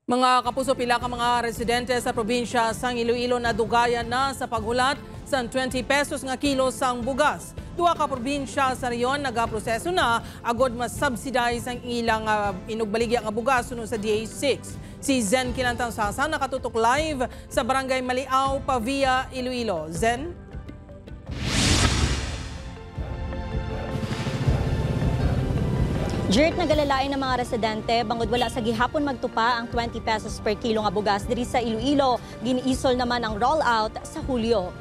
Mga kapuso, pila ka mga residente sa probinsya sang Iloilo na dugayan na sa paghulat sa 20 pesos nga kilo sang bugas. Duha ka probinsya sa riyon nagaproseso na agod mas subsidize ang ilang inugbaligya nga bugas sunod sa DA6. Si Zen Kilantang Sasa nakatutok live sa Barangay Maliao, Pavia, Iloilo. Zen? Dirt nagalalain ng mga residente bangod wala sa gihapon magtupa ang 20 pesos per kilo nga bugas diri sa Iloilo. Giniisol naman ang rollout sa Hulyo.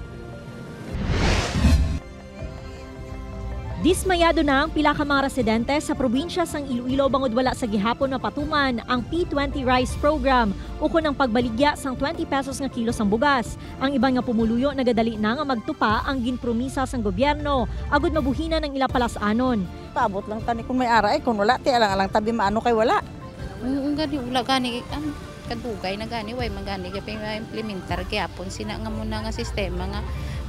Dismayado na ang pila ka mga residente sa probinsya sang Iloilo bangod wala sa gihapon mapatuman ang P20 Rice Program ukon ang pagbaligya sang 20 pesos nga kilo sang bugas. Ang ibang nga pumuluyo nagadali na nga magtupa ang ginpromisa sang gobyerno agud mabuhina ng ila palasanon. Paabot lang tani kung may ara kung wala ti alang tabi maano kay wala. Gani wala gani kadugay na gani way magani gapay implementar gyapon sina nga muna nga sistema nga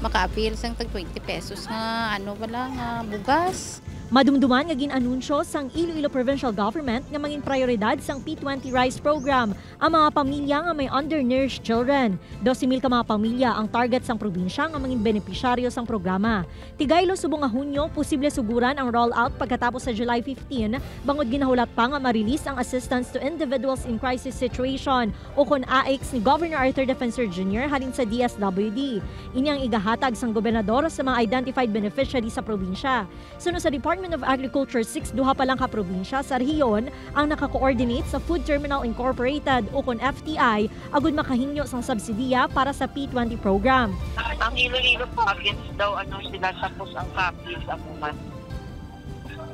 maka-appeal sang tag 20 pesos nga ano wala nga bugas. Madumduman nga ginanunsyo sang Iloilo Provincial Government nga mangin prioridad sang P20 Rice Program ang mga pamilya nga may undernourished children. 12,000 ka mga pamilya ang target sang probinsya nga mangin benepisyaryo sang programa. Tigaylo subong nga Hunyo, posible suguran ang rollout pagkatapos sa July 15 bangod ginahulat pa nga ma-release ang Assistance to Individuals in Crisis Situation o kon AICS ni Governor Arthur Defensor Jr. halin sa DSWD. Inyang igahatag sang gobernador sa mga identified beneficiaries sa probinsya. Sunod sa Department of Agriculture, 6 duha pa lang ka probinsya sa rehiyon ang naka-coordinate sa Food Terminal Incorporated o kon FTI agud makahinyo sang subsidiya para sa P20 program. Ang Iloilo province daw sila tapos ang copies ang month.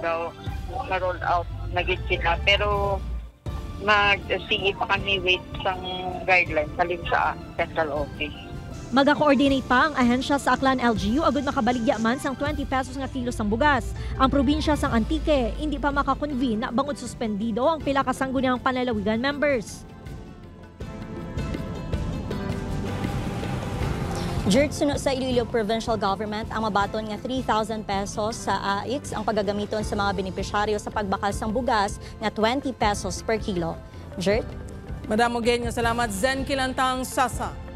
Daw na-roll out na gid sila pero mag-sige pa kami wait sang guidelines halin sa central office. Maga-coordinate pa ang ahensya sa Aklan LGU agud makabaligya man sang 20 pesos nga kilo sang bugas. Ang probinsya sang Antique hindi pa makakonvene na bangod suspendido ang pila ka sangguniang panlalawigan members. Dirt sunod sa Iloilo Provincial Government ang mabaton nga 3,000 pesos sa AICS ang paggagamiton sa mga benepisyaryo sa pagbakal sang bugas nga 20 pesos per kilo. Dirt? Madam Ogen, salamat Zen Kilantang Sasa.